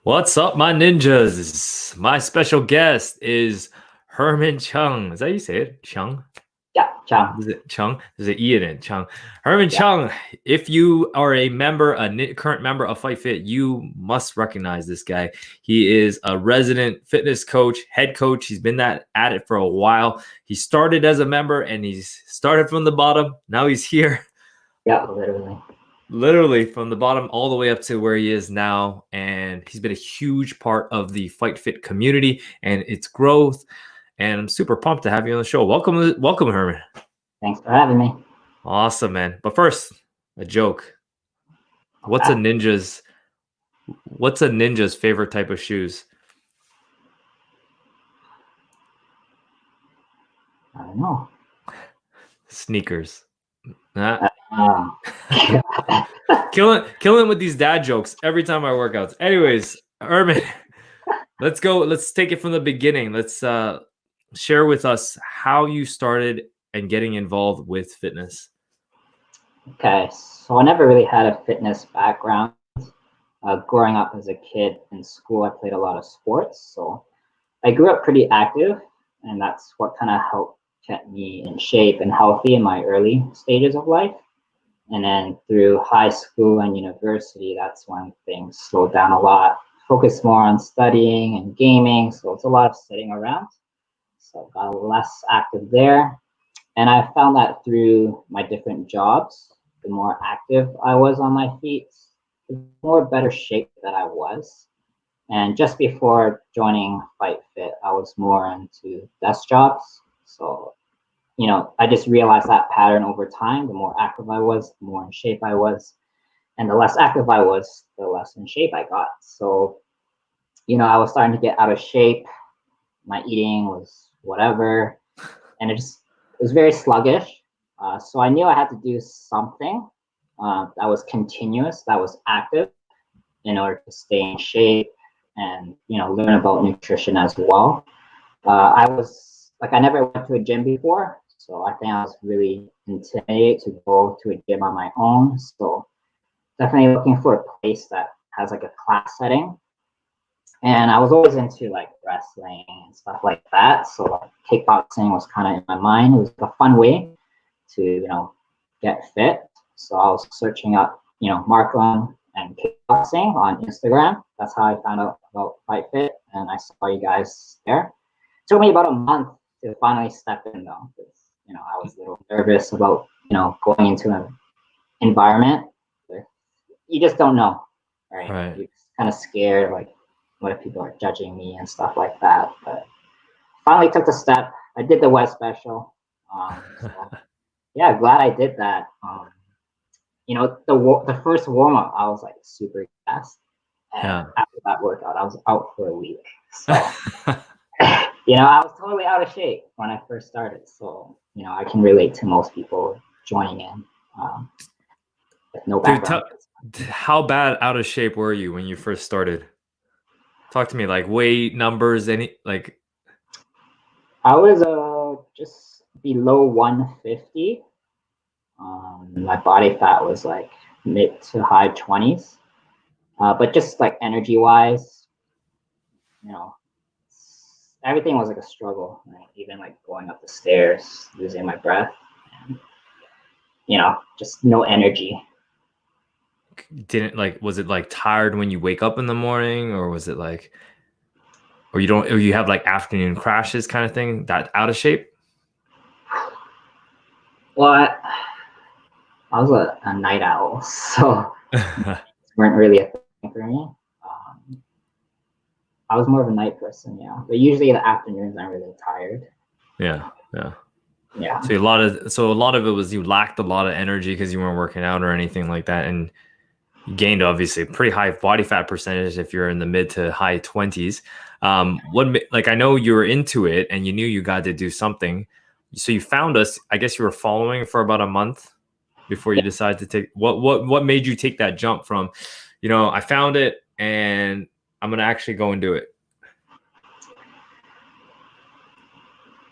What's up, my ninjas? My special guest is Herman Cheung. Is that how you say it? Cheung? Yeah, Chang. Is it Cheung? There's an E in it. Cheung. Herman Yeah. Cheung. If you are a member, current member of Fight Fit, you must recognize this guy. He is a resident fitness coach, head coach. He's been at it for a while. He started as a member and he's started from the bottom. Now he's here. Yeah, literally. Literally from the bottom all the way up to where he is now. And he's been a huge part of the Fight Fit community and its growth. And I'm super pumped to have you on the show. Welcome, Herman. Thanks for having me. Awesome, man. But first, a joke. What's a Okay. ninja's favorite type of shoes? I don't know. Sneakers. Um, Killing with these dad jokes every time I work out. Anyways, Herman, let's go. Let's take it from the beginning. Let's share with us how you started and getting involved with fitness. okay, so I never really had a fitness background. Growing up as a kid in school, I played a lot of sports, so I grew up pretty active, and that's what kind of helped keep me in shape and healthy in my early stages of life. And then through high school and university, that's when things slowed down a lot. Focused more on studying and gaming, so it's a lot of sitting around. So I got less active there. And I found that through my different jobs, the more active I was on my feet, the more better shape that I was. And just before joining Fight Fit, I was more into desk jobs. So, I just realized that pattern over time. The more active I was, the more in shape I was. And the less active I was, the less in shape I got. So, I was starting to get out of shape. My eating was whatever. And it was very sluggish. So I knew I had to do something that was continuous, that was active in order to stay in shape and, learn about nutrition as well. I never went to a gym before. So I think I was really intimidated to go to a gym on my own. So definitely looking for a place that has like a class setting. And I was always into like wrestling and stuff like that. So like, kickboxing was kind of in my mind. It was a fun way to, get fit. So I was searching up, Markland and kickboxing on Instagram. That's how I found out about Fight Fit. And I saw you guys there. It took me about a month to finally step in though. Because, I was a little nervous about, going into an environment where you just don't know, right? You're just kind of scared, like, what if people are judging me and stuff like that? But finally took the step. I did the web special. So, yeah, glad I did that. The first warm up, I was like super fast. And after that workout, I was out for a week. So, I was totally out of shape when I first started. So, I can relate to most people joining in with no background. How bad out of shape were you when you first started? Talk to me, like weight, numbers, any like. I was just below 150. My body fat was like mid to high 20s. But just like energy wise, everything was like a struggle. Right? Even like going up the stairs, losing my breath, and, just no energy. Was it like tired when you wake up in the morning, or was it like, or you have like afternoon crashes kind of thing, that out of shape? Well, I was a night owl, so weren't really a thing for me. I was more of a night person, yeah. But usually in the afternoons, I'm really tired. Yeah. Yeah. So a lot of it was you lacked a lot of energy because you weren't working out or anything like that, and you gained obviously a pretty high body fat percentage if you're in the mid to high 20s. I know you were into it and you knew you got to do something. So you found us. I guess you were following for about a month before you decided to take. What made you take that jump from, I found it and I'm gonna actually go and do it?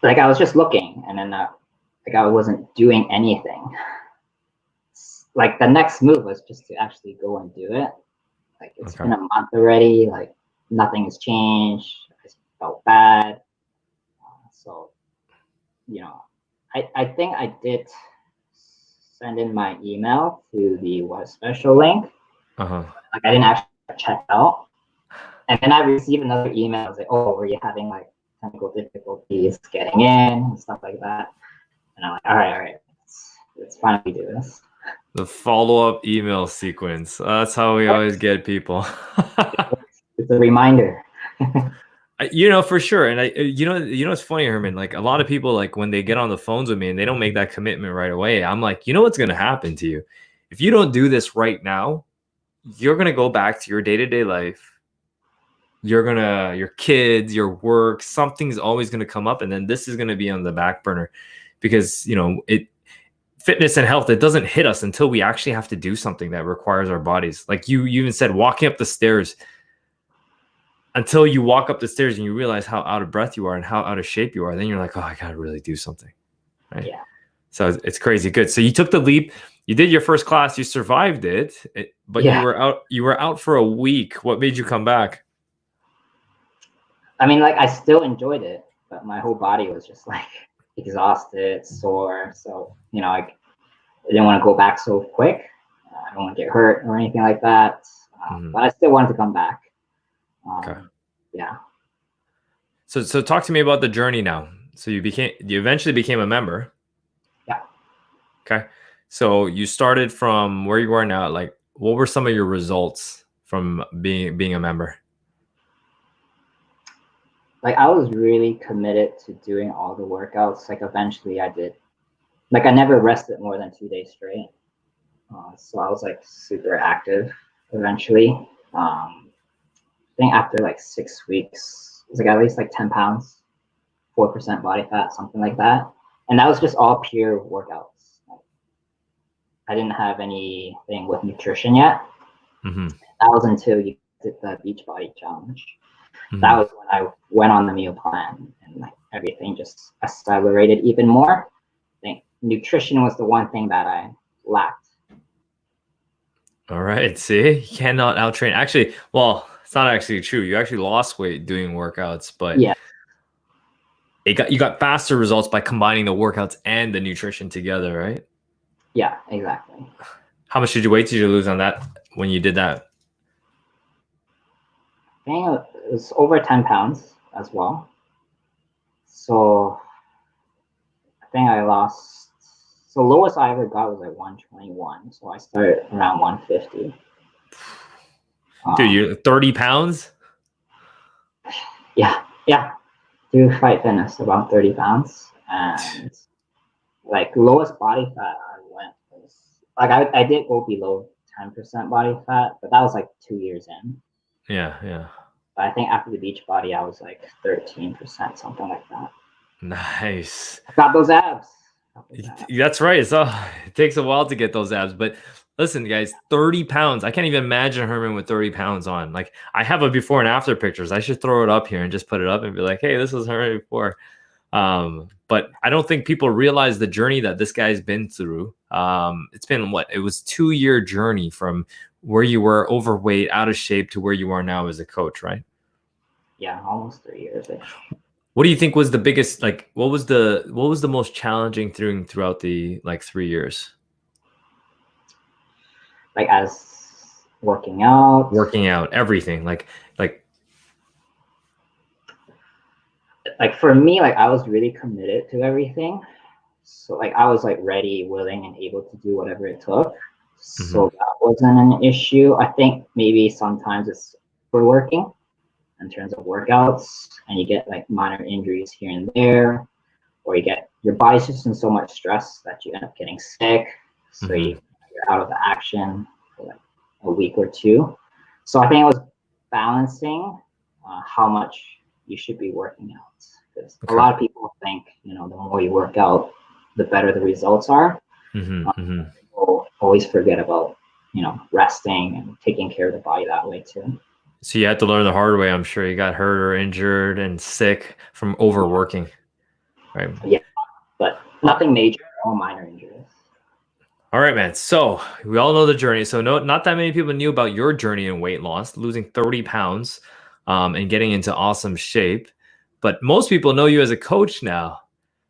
Like I was just looking, and then I wasn't doing anything. Like the next move was just to actually go and do it. Like it's been a month already. Like nothing has changed. I felt bad. So, you know, I think I did send in my email to the what special link. Uh-huh. Like I didn't actually check out. And then I received another email like, oh, were you having like technical difficulties getting in and stuff like that? And I'm like, all right, let's finally do this. The follow-up email sequence. That's how we always get people. It's a reminder. For sure. And it's funny, Herman, like a lot of people, like when they get on the phones with me and they don't make that commitment right away, I'm like, you know what's going to happen to you? If you don't do this right now, you're going to go back to your day-to-day life. Your kids, your work, something's always going to come up. And then this is going to be on the back burner because, fitness and health, it doesn't hit us until we actually have to do something that requires our bodies. Like you even said, walking up the stairs, until you walk up the stairs and you realize how out of breath you are and how out of shape you are, then you're like, oh, I got to really do something. Right. Yeah. So it's crazy. Good. So you took the leap, you did your first class, you survived it, but yeah. you were out for a week. What made you come back? I mean, like I still enjoyed it, but my whole body was just like exhausted, sore. So, I didn't want to go back so quick. I don't want to get hurt or anything like that. But I still wanted to come back. Okay. Yeah. So talk to me about the journey now. So you eventually became a member. Yeah. Okay. So you started from where you are now. Like, what were some of your results from being a member? Like I was really committed to doing all the workouts. Like eventually I did. Like I never rested more than 2 days straight. So I was like super active eventually. I think after like 6 weeks, it was like at least like 10 pounds, 4% body fat, something like that. And that was just all pure workouts. I didn't have anything with nutrition yet. Mm-hmm. That was until you did the Beachbody challenge. Mm-hmm. That was when I went on the meal plan and like everything just accelerated even more. I think nutrition was the one thing that I lacked. All right. See, you cannot outtrain. Actually, well, it's not actually true. You actually lost weight doing workouts, but yeah, you got faster results by combining the workouts and the nutrition together, right? Yeah, exactly. How much did you lose on that when you did that? I think it was over 10 pounds as well. So I think I lost. So lowest I ever got was like 121. So I started around 150. Dude, you're 30 pounds? Yeah. Through Fight Fitness, about 30 pounds. And like lowest body fat I went was like I did go below 10% body fat, but that was like 2 years in. Yeah. But I think after the Beachbody, I was like 13%, something like that. Nice. I got those abs. That's right. It takes a while to get those abs, but listen, guys, 30 pounds. I can't even imagine Herman with 30 pounds on. Like I have a before and after pictures. I should throw it up here and just put it up and be like, hey, this is Herman before. But I don't think people realize the journey that this guy's been through. It's been it was 2-year journey from where you were overweight, out of shape to where you are now as a coach, right? Yeah, almost 3 years. What do you think was the biggest, like, what was the most challenging thing throughout the 3 years? Like as working out, everything, like for me, like I was really committed to everything. So like I was like ready, willing, and able to do whatever it took. So that wasn't an issue. I think maybe sometimes it's overworking in terms of workouts, and you get like minor injuries here and there, or your body's just in so much stress that you end up getting sick. So you're out of the action for like a week or two. So I think it was balancing how much you should be working out. Because a lot of people think, the more you work out, the better the results are. People always forget about, resting and taking care of the body that way too. So you had to learn the hard way. I'm sure you got hurt or injured and sick from overworking, right? Yeah, but nothing major, all minor injuries. All right, man. So we all know the journey. So not that many people knew about your journey in weight loss, losing 30 pounds. and getting into awesome shape. But most people know you as a coach now.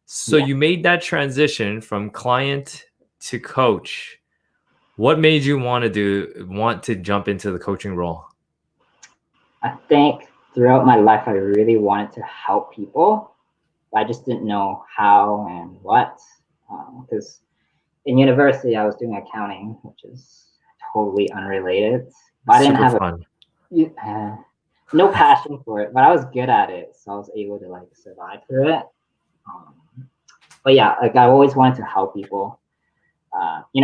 So Yeah. you made that transition from client to coach. What made you want to jump into the coaching role? I think throughout my life, I really wanted to help people, but I just didn't know how and what. Because in university, I was doing accounting, which is totally unrelated. But I didn't Super have fun. no passion for it, but I was good at it, so I was able to like survive through it. Um, but yeah, like I always wanted to help people.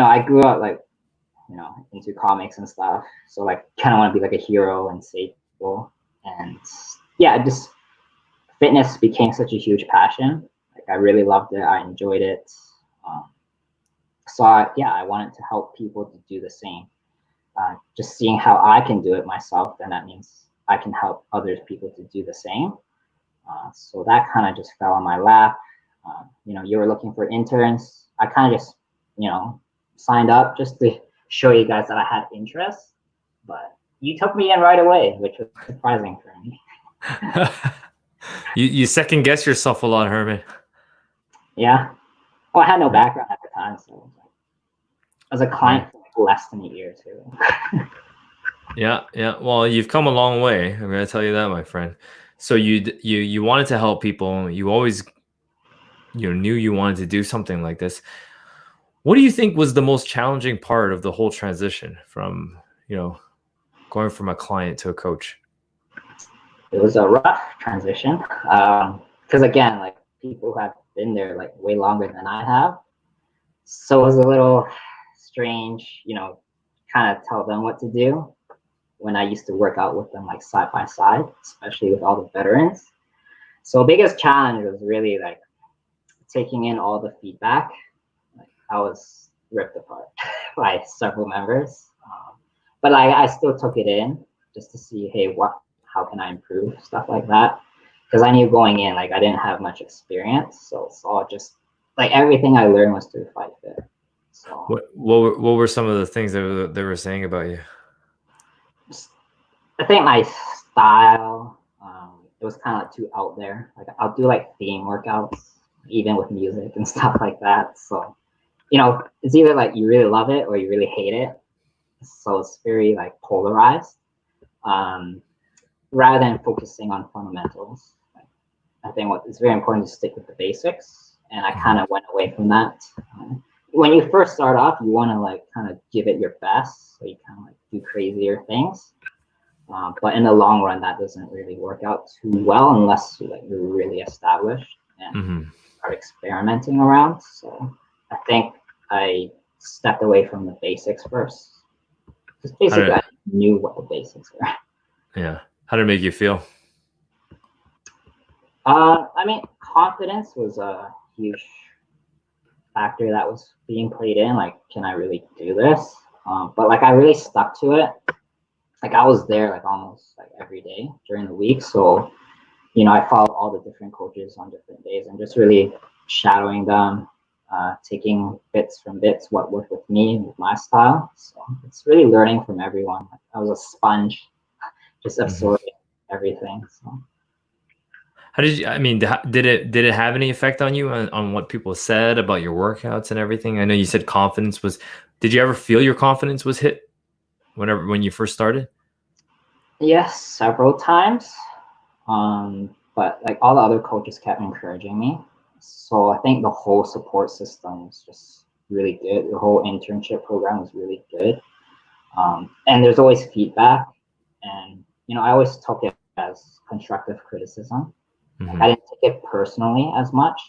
I grew up like into comics and stuff, so like kind of want to be like a hero and save people. And yeah, just fitness became such a huge passion. Like I really loved it. I enjoyed it. Um, I wanted to help people to do the same. Just seeing how I can do it myself, then that means I can help other people to do the same. So that kind of just fell on my lap. You were looking for interns. I kind of just, signed up just to show you guys that I had interest. But you took me in right away, which was surprising for me. You second guess yourself a lot, Herman. Yeah. Well, I had no background at the time, so I was a client for like less than a year too. Yeah. Well, you've come a long way. I'm gonna tell you that, my friend. So you wanted to help people. You always knew you wanted to do something like this. What do you think was the most challenging part of the whole transition from going from a client to a coach? It was a rough transition because again, like people who have been there like way longer than I have, so it was a little strange, kind of tell them what to do when I used to work out with them like side by side, especially with all the veterans. So biggest challenge was really like taking in all the feedback. Like I was ripped apart by several members, but I still took it in just to see, hey, how can I improve, stuff like that. Because I knew going in, like I didn't have much experience, so it's all just like everything I learned was through Fight Fit. So what were some of the things that they were saying about you? I think my style, it was kind of like too out there. Like I'll do like theme workouts, even with music and stuff like that. So, it's either like you really love it or you really hate it. So it's very like polarized. Rather than focusing on fundamentals, I think it's very important to stick with the basics. And I kind of went away from that. When you first start off, you want to like kind of give it your best. So you kind of like do crazier things. But in the long run, that doesn't really work out too well unless you're really established and start experimenting around. So I think I stepped away from the basics first. Just basically, I knew what the basics were. Yeah. How did it make you feel? I mean, confidence was a huge factor that was being played in. Like, can I really do this? But like, I really stuck to it. Like I was there like almost like every day during the week. So, I followed all the different coaches on different days and just really shadowing them, taking bits, what worked with me, with my style. So it's really learning from everyone. I was a sponge, just absorbing everything. So. How did you? I mean, did it have any effect on you on what people said about your workouts and everything? I know you said confidence was. Did you ever feel your confidence was hit when you first started? Yes, several times. But like all the other coaches kept encouraging me. So I think the whole support system was just really good. The whole internship program was really good. And there's always feedback. And, I always took it as constructive criticism. Like, I didn't take it personally as much.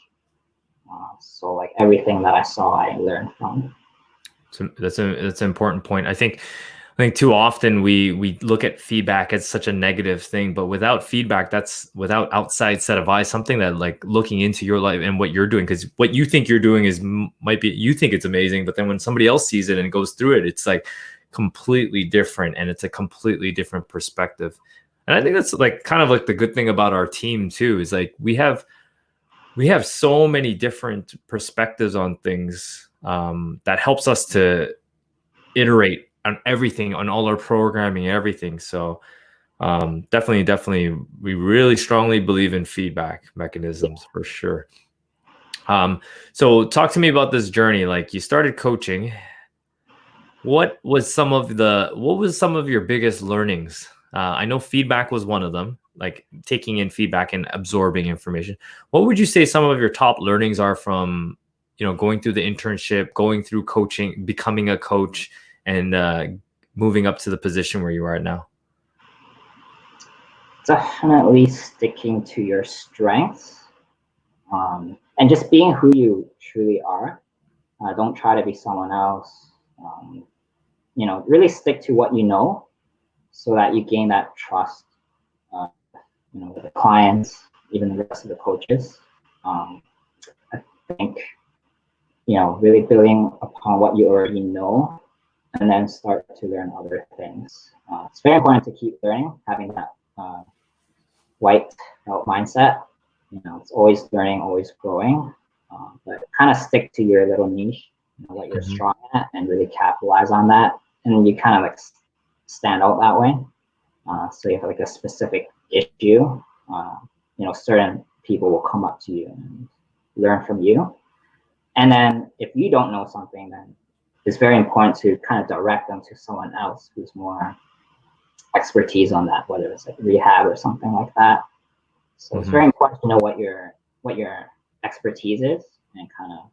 So like everything that I saw, I learned from. So that's an important point. I think too often we look at feedback as such a negative thing, but without feedback, that's without outside set of eyes, something that like looking into your life and what you're doing, because what you think you're doing might be, you think it's amazing, but then when somebody else sees it and goes through it, it's like completely different, and it's a completely different perspective. And I think that's like kind of like the good thing about our team too, is like we have so many different perspectives on things, that helps us to iterate on everything, on all our programming, everything. So Definitely, we really strongly believe in feedback mechanisms for sure. So talk to me about this journey. Like you started coaching. What was some of your biggest learnings? I know feedback was one of them, like taking in feedback and absorbing information. What would you say some of your top learnings are from, going through the internship, going through coaching, becoming a coach, and moving up to the position where you are now? Definitely sticking to your strengths, and just being who you truly are. Don't try to be someone else. Really stick to what you know so that you gain that trust, uh, with the clients, even the rest of the coaches. Um, I think, really building upon what you already know and then start to learn other things. It's very important to keep learning, having that white belt mindset. It's always learning, always growing, but kind of stick to your little niche, what you're Mhm. strong at, and really capitalize on that. And you kind of like stand out that way. So you have like a specific issue. Certain people will come up to you and learn from you. And then if you don't know something, then it's very important to kind of direct them to someone else who's more expertise on that, whether it's like rehab or something like that. So it's very Mhm. important to know what your expertise is and kind of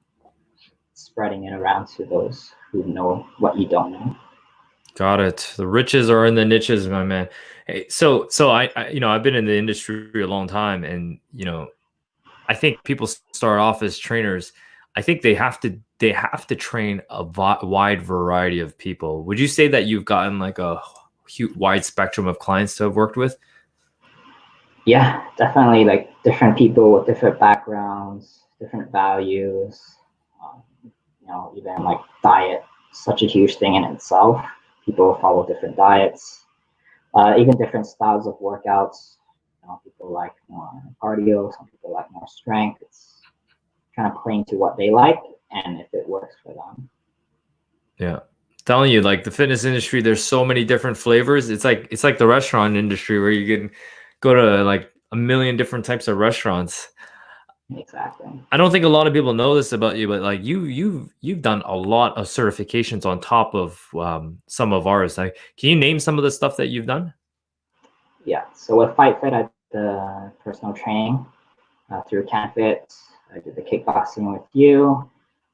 spreading it around to those who know what you don't know. Got it. The riches are in the niches, my man. Hey, so I've been in the industry a long time, and I think people start off as trainers. I think they have to train a wide variety of people. Would you say that you've gotten like a wide spectrum of clients to have worked with? Yeah, definitely like different people with different backgrounds, different values. Even like diet, such a huge thing in itself. People follow different diets, even different styles of workouts. People like more cardio, some people like more strength. It's kind of playing to what they like and if it works for them. Yeah. Telling you, like the fitness industry, there's so many different flavors. It's like the restaurant industry where you can go to like a million different types of restaurants. Exactly. I don't think a lot of people know this about you, but like you've done a lot of certifications on top of some of ours. Like, can you name some of the stuff that you've done? Yeah. So with Fight Fit, I did the personal training through CanFit. I did the kickboxing with you.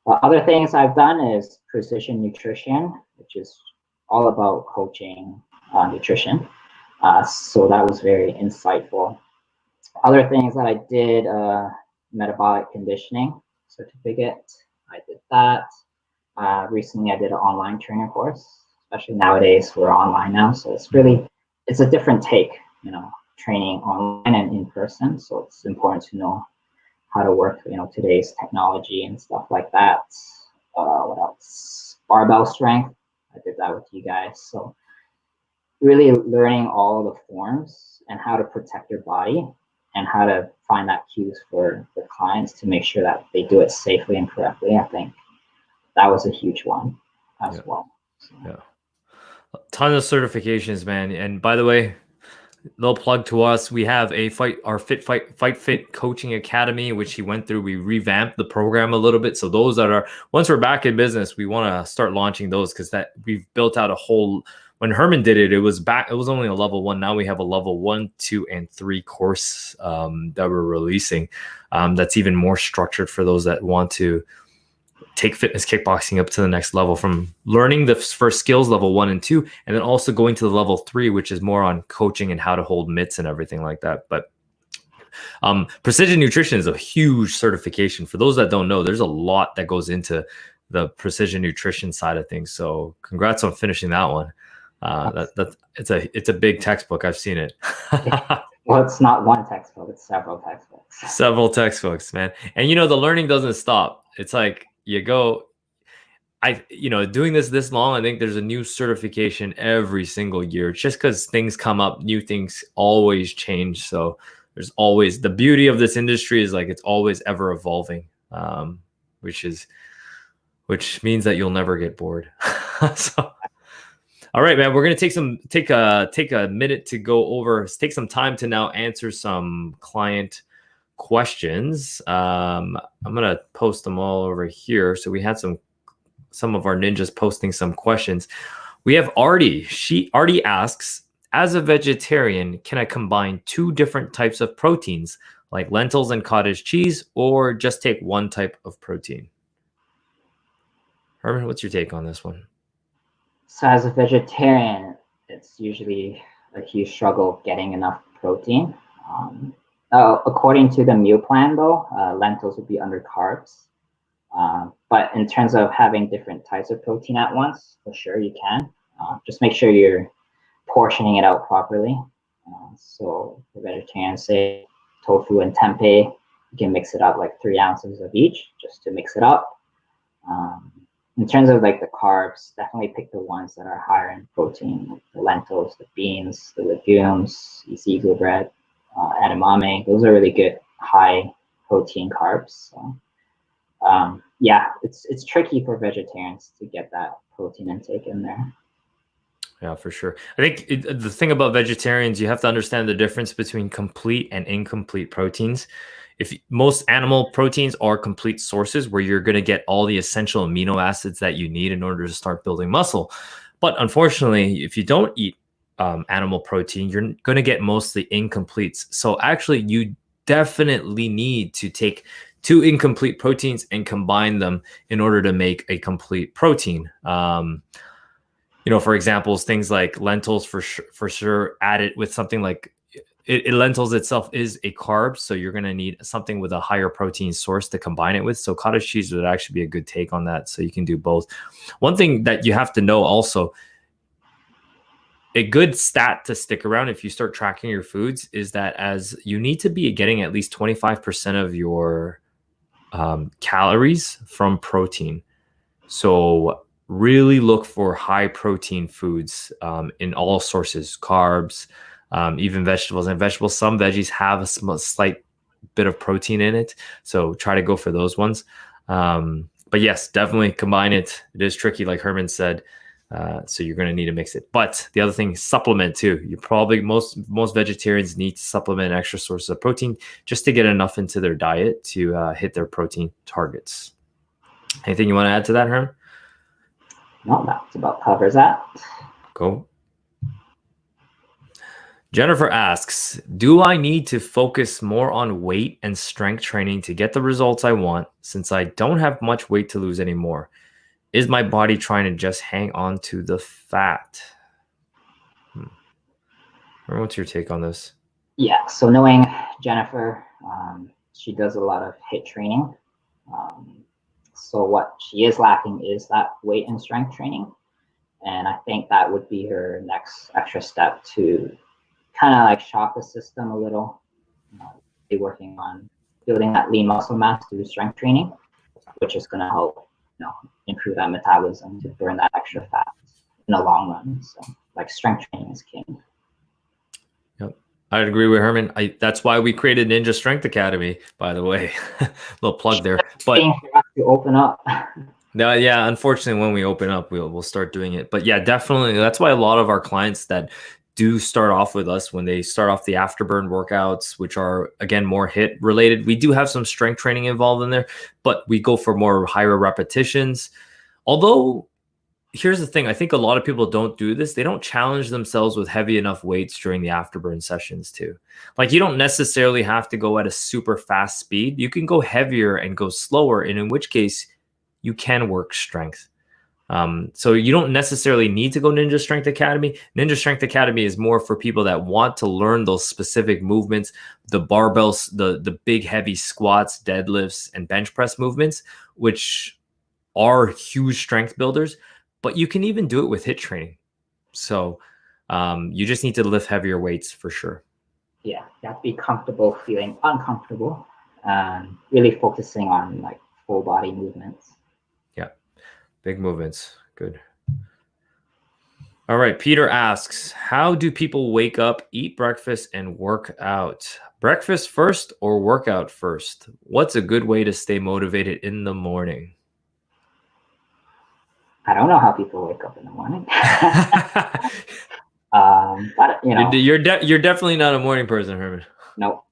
Other things I've done is precision nutrition, which is all about coaching nutrition. So that was very insightful. Other things that I did, metabolic conditioning certificate. I did that. Recently, I did an online training course. Especially nowadays, we're online now, so it's a different take, training online and in person. So it's important to know how to work, today's technology and stuff like that. What else? Barbell strength. I did that with you guys. So really learning all the forms and how to protect your body and how to find that cues for the clients to make sure that they do it safely and correctly. I think that was a huge one as Yeah, well. So, yeah. A ton of certifications, man. And by the way, little plug to us. We have our Fight Fit Coaching Academy, which he went through. We revamped the program a little bit. So those that are once we're back in business, we want to start launching those because that we've built out a whole. When Herman did it, it was only a level 1. Now we have a level 1, 2, and 3 course that we're releasing. That's even more structured for those that want to take fitness kickboxing up to the next level, from learning the first skills level 1 and 2, and then also going to the level 3, which is more on coaching and how to hold mitts and everything like that. But precision nutrition is a huge certification. For those that don't know, there's a lot that goes into the precision nutrition side of things. So congrats on finishing that one. It's a big textbook. I've seen it. well, it's not one textbook; it's several textbooks. Several textbooks, man. And the learning doesn't stop. It's like you go, doing this long, I think there's a new certification every single year. It's just because things come up, new things always change. So there's always the beauty of this industry is like it's always ever evolving, which means that you'll never get bored. So All right, man. We're gonna take a minute to go over, take some time to now answer some client questions. I'm gonna post them all over here. So we had some of our ninjas posting some questions. We have Artie. Artie asks, as a vegetarian, can I combine two different types of proteins, like lentils and cottage cheese, or just take one type of protein? Herman, what's your take on this one? So as a vegetarian, it's usually a huge struggle getting enough protein. According to the meal plan, though, lentils would be under carbs. But in terms of having different types of protein at once, for sure you can. Just make sure you're portioning it out properly. So for vegetarians, say tofu and tempeh, you can mix it up like 3 ounces of each just to mix it up. In terms of like the carbs, definitely pick the ones that are higher in protein, like the lentils, the beans, the legumes, isigo bread, edamame. Those are really good high protein carbs. So, yeah, it's tricky for vegetarians to get that protein intake in there. Yeah, for sure. I think the thing about vegetarians, you have to understand the difference between complete and incomplete proteins. If most animal proteins are complete sources where you're going to get all the essential amino acids that you need in order to start building muscle. But unfortunately, if you don't eat animal protein, you're going to get mostly incompletes. So actually, you definitely need to take 2 incomplete proteins and combine them in order to make a complete protein. For examples, things like lentils for sure, add it with something like lentils itself is a carb, so you're going to need something with a higher protein source to combine it with. So cottage cheese would actually be a good take on that. So you can do both. One thing that you have to know also, a good stat to stick around if you start tracking your foods is that as you need to be getting at least 25% of your calories from protein. So really look for high protein foods in all sources, carbs, even vegetables. And vegetables, some veggies have a slight bit of protein in it. So try to go for those ones. But yes, definitely combine it. It is tricky, like Herman said. So you're going to need to mix it. But the other thing, supplement too. You probably, most vegetarians need to supplement extra sources of protein just to get enough into their diet to hit their protein targets. Anything you want to add to that, Herman? No, that about covers that. Cool. Jennifer asks, do I need to focus more on weight and strength training to get the results I want since I don't have much weight to lose anymore? Is my body trying to just hang on to the fat? What's your take on this? Yeah, so knowing Jennifer, she does a lot of HIIT training. So what she is lacking is that weight and strength training. And I think that would be her next extra step to kind of like shock the system a little. Be working on building that lean muscle mass through strength training, which is going to help, improve that metabolism to burn that extra fat in the long run. So like strength training is king. Yep. I'd agree with Herman. That's why we created Ninja Strength Academy, by the way. Little plug there. But to open up. No, yeah, unfortunately, when we open up, we'll start doing it. But yeah, definitely, that's why a lot of our clients that do start off with us, when they start off the Afterburn workouts, which are, again, more HIIT related, we do have some strength training involved in there, but we go for more higher repetitions. Although, here's the thing, I think a lot of people don't do this. They don't challenge themselves with heavy enough weights during the Afterburn sessions too. Like, you don't necessarily have to go at a super fast speed. You can go heavier and go slower, and in which case you can work strength. So you don't necessarily need to go Ninja Strength Academy. Ninja Strength Academy is more for people that want to learn those specific movements, the barbells, the big heavy squats, deadlifts, and bench press movements, which are huge strength builders, but you can even do it with HIIT training. So you just need to lift heavier weights for sure. Yeah, you have to be comfortable feeling uncomfortable and really focusing on like full body movements. Yeah, big movements. Good. All right, Peter asks, how do people wake up, eat breakfast, and work out? Breakfast first or workout first? What's a good way to stay motivated in the morning? I don't know how people wake up in the morning. But you know, you're definitely not a morning person, Herman. nope.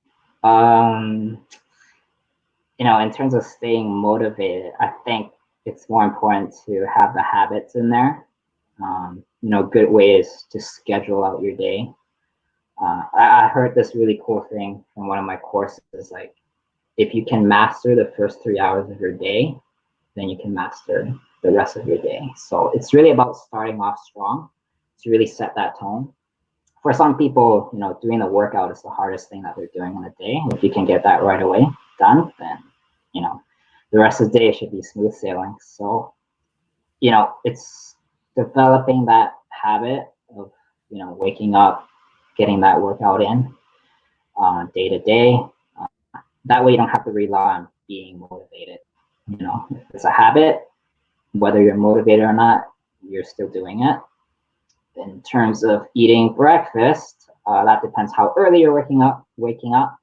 You know, in terms of staying motivated, I think it's more important to have the habits in there. You know, good ways to schedule out your day. I heard this really cool thing from one of my courses, like if you can master the first 3 hours of your day, then you can master the rest of your day. So it's really about starting off strong to really set that tone. For some people, you know, doing the workout is the hardest thing that they're doing in a day. If you can get that right away done, then, you know, the rest of the day should be smooth sailing. So, you know, it's developing that habit of, you know, waking up, getting that workout in day to day. That way you don't have to rely on being motivated. You know, if it's a habit, whether you're motivated or not, you're still doing it. In terms of eating breakfast, that depends how early you're waking up.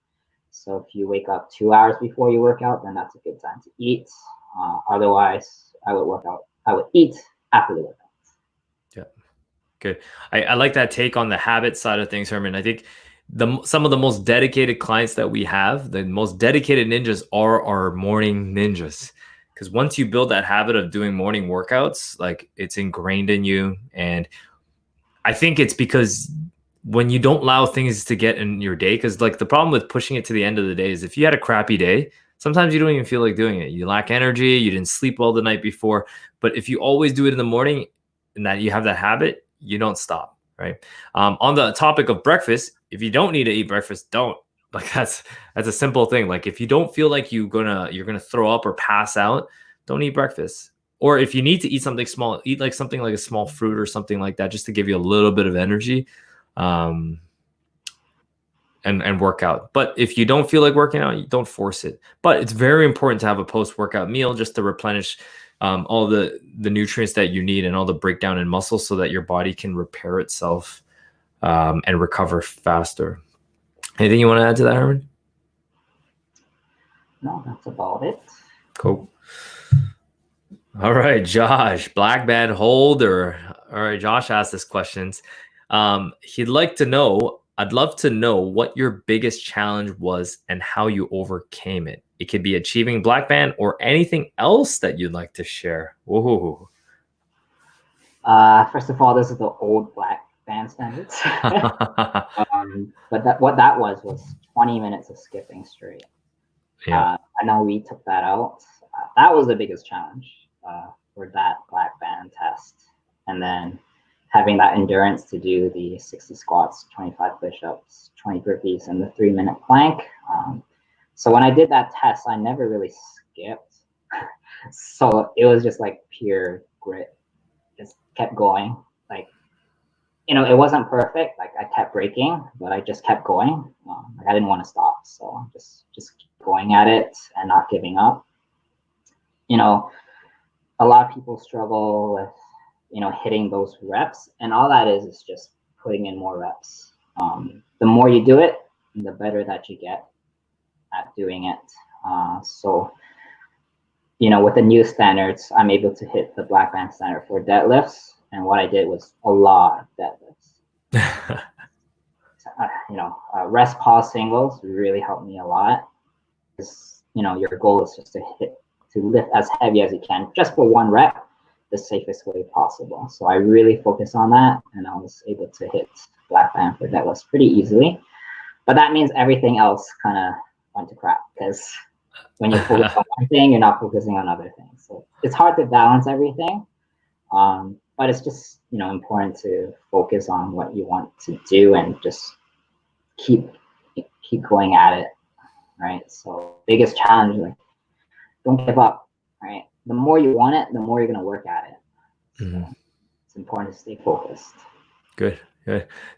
So if you wake up 2 hours before you work out, then that's a good time to eat. Otherwise, I would eat after the workout. Yeah, good. I like that take on the habit side of things, Herman. I think some of the most dedicated clients that we have, the most dedicated ninjas are our morning ninjas. Because once you build that habit of doing morning workouts, like it's ingrained in you. And I think it's because when you don't allow things to get in your day, because like the problem with pushing it to the end of the day is if you had a crappy day, sometimes you don't even feel like doing it. You lack energy, you didn't sleep well the night before. But if you always do it in the morning and that you have that habit, you don't stop, right? On the topic of breakfast, if you don't need to eat breakfast, don't. Like that's a simple thing. Like if you don't feel like you're gonna throw up or pass out, don't eat breakfast. Or if you need to eat something small, eat like something like a small fruit or something like that, just to give you a little bit of energy, and work out. But if you don't feel like working out, you don't force it. But it's very important to have a post-workout meal just to replenish all the nutrients that you need and all the breakdown in muscles so that your body can repair itself and recover faster. Anything you want to add to that, Herman? No, that's about it. Cool. All right, Josh, black band holder. All right, Josh asked this questions. He'd like to know, I'd love to know what your biggest challenge was and how you overcame it. It could be achieving black band or anything else that you'd like to share. Whoa. First of all, this is the old black band standards. But what that was 20 minutes of skipping straight. Yeah. I know we took that out. That was the biggest challenge for that black band test. And then having that endurance to do the 60 squats, 25 push-ups, 20 burpees, and the 3-minute plank. So when I did that test, I never really skipped. So it was just like pure grit. Just kept going. Like, you know, it wasn't perfect. Like I kept breaking, but I just kept going. Like I didn't want to stop. So just keep going at it and not giving up. You know, a lot of people struggle with, you know, hitting those reps, and all that is just putting in more reps. The more you do it, the better that you get at doing it. So, you know, with the new standards, I'm able to hit the black band standard for deadlifts, and what I did was a lot of deadlifts. You know, rest pause singles really helped me a lot. Because, you know, your goal is just to lift as heavy as you can, just for one rep, the safest way possible. So I really focus on that, and I was able to hit black band for deadlifts pretty easily. But that means everything else kind of went to crap, because when you focus on one thing, you're not focusing on other things. So it's hard to balance everything. But it's just, you know, important to focus on what you want to do and just keep going at it, right? So biggest challenge, like, don't give up, right? The more you want it, the more you're going to work at it. So it's important to stay focused. Good.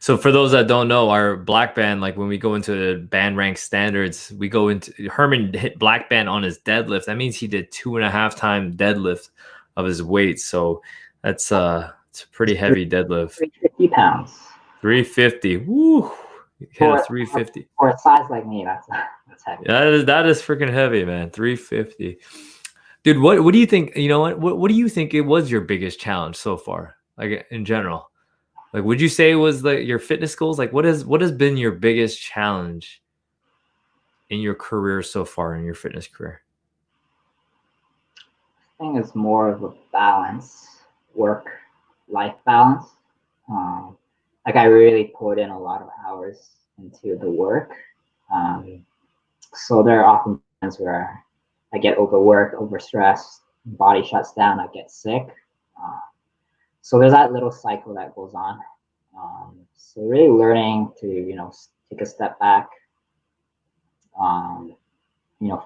So for those that don't know, our black band, like when we go into band rank standards, we go into Herman hit black band on his deadlift. That means he did 2.5 times deadlift of his weight. So that's it's a pretty heavy deadlift. 350 pounds. 350. Woo. Hit a 350. For a size like me, that's heavy. That is freaking heavy, man. 350. Dude, what do you think? You know what do you think it was your biggest challenge so far, like in general? Like, would you say it was like your fitness goals? Like, what has been your biggest challenge in your career so far, in your fitness career? I think it's more of a balance, work-life balance. Like I really put in a lot of hours into the work. So there are often times where I get overworked, overstressed, body shuts down, I get sick. So there's that little cycle that goes on. So really learning to, take a step back,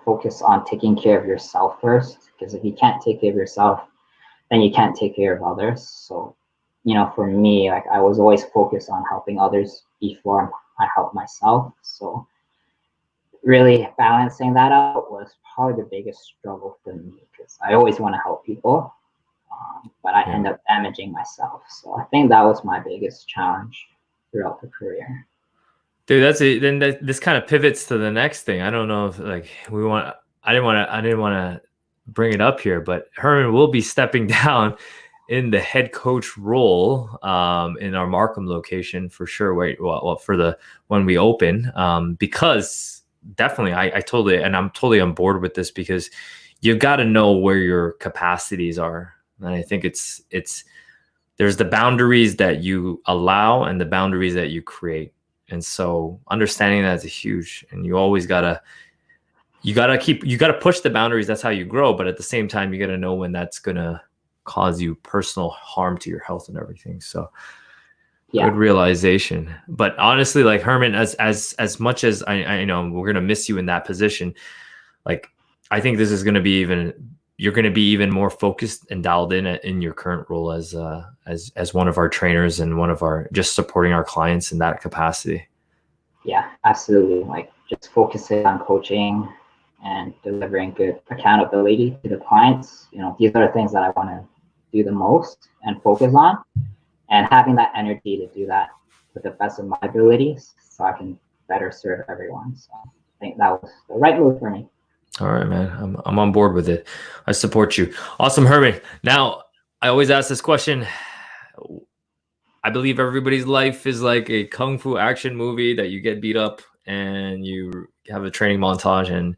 focus on taking care of yourself first, because if you can't take care of yourself, then you can't take care of others. So, for me, like I was always focused on helping others before I help myself. So really balancing that out was probably the biggest struggle for me, because I always want to help people, but I end up damaging myself. So I think that was my biggest challenge throughout the career. Dude, that's it. Then this kind of pivots to the next thing. I don't know if like I didn't want to bring it up here, but Herman will be stepping down in the head coach role in our Markham location for sure. Well, for the when we open, because definitely I'm totally on board with this, because you've got to know where your capacities are, and I think it's there's the boundaries that you allow and the boundaries that you create. And so understanding that is huge, and you always gotta push the boundaries. That's how you grow. But at the same time, you gotta know when that's gonna cause you personal harm to your health and everything. So good realization. But honestly, like Herman, as much as I know we're gonna miss you in that position, like I think this is gonna be you're going to be even more focused and dialed in your current role as one of our trainers and one of our just supporting our clients in that capacity. Yeah, absolutely. Like just focusing on coaching and delivering good accountability to the clients. These are the things that I want to do the most and focus on, and having that energy to do that with the best of my abilities so I can better serve everyone. So I think that was the right move for me. All right, man. I'm on board with it. I support you. Awesome, Herman. Now, I always ask this question. I believe everybody's life is like a kung fu action movie that you get beat up and you have a training montage and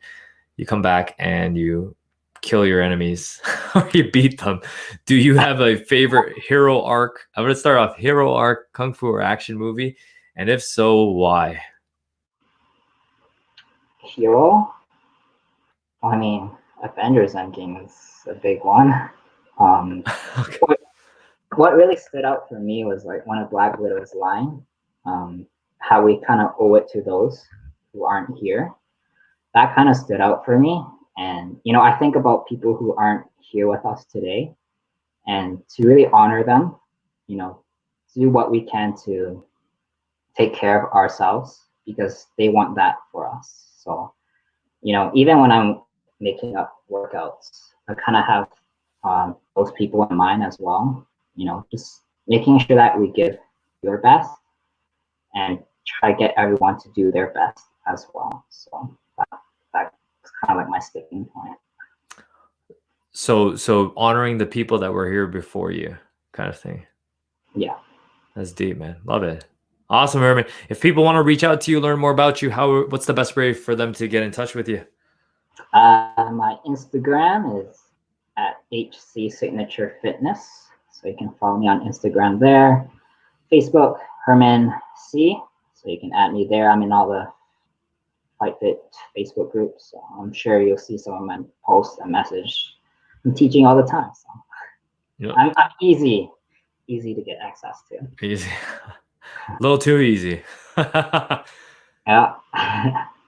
you come back and you kill your enemies or you beat them. Do you have a favorite hero arc? I'm going to start off hero arc, kung fu or action movie. And if so, why? Hero? I mean, Avengers Endgame is a big one. Okay. What really stood out for me was like one of Black Widow's line, how we kind of owe it to those who aren't here. That kind of stood out for me. And, I think about people who aren't here with us today, and to really honor them, do what we can to take care of ourselves, because they want that for us. So, even when I'm making up workouts, I kind of have those people in mind as well. Just making sure that we give your best and try to get everyone to do their best as well. So that's kind of like my sticking point. So honoring the people that were here before you, kind of thing. Yeah. That's deep, man. Love it. Awesome, Herman. If people want to reach out to you, learn more about you, what's the best way for them to get in touch with you? My Instagram is at HC Signature Fitness. So you can follow me on Instagram there. Facebook, Herman C. So you can add me there. I'm in all the Fight Fit Facebook groups. So I'm sure you'll see some of my posts and message. I'm teaching all the time. So yep. I'm easy to get access to. Easy. A little too easy. Yeah.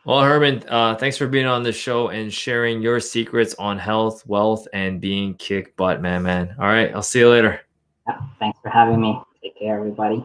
Well, Herman, thanks for being on the show and sharing your secrets on health, wealth, and being kick butt, man. All right. I'll see you later. Yeah, thanks for having me. Take care, everybody.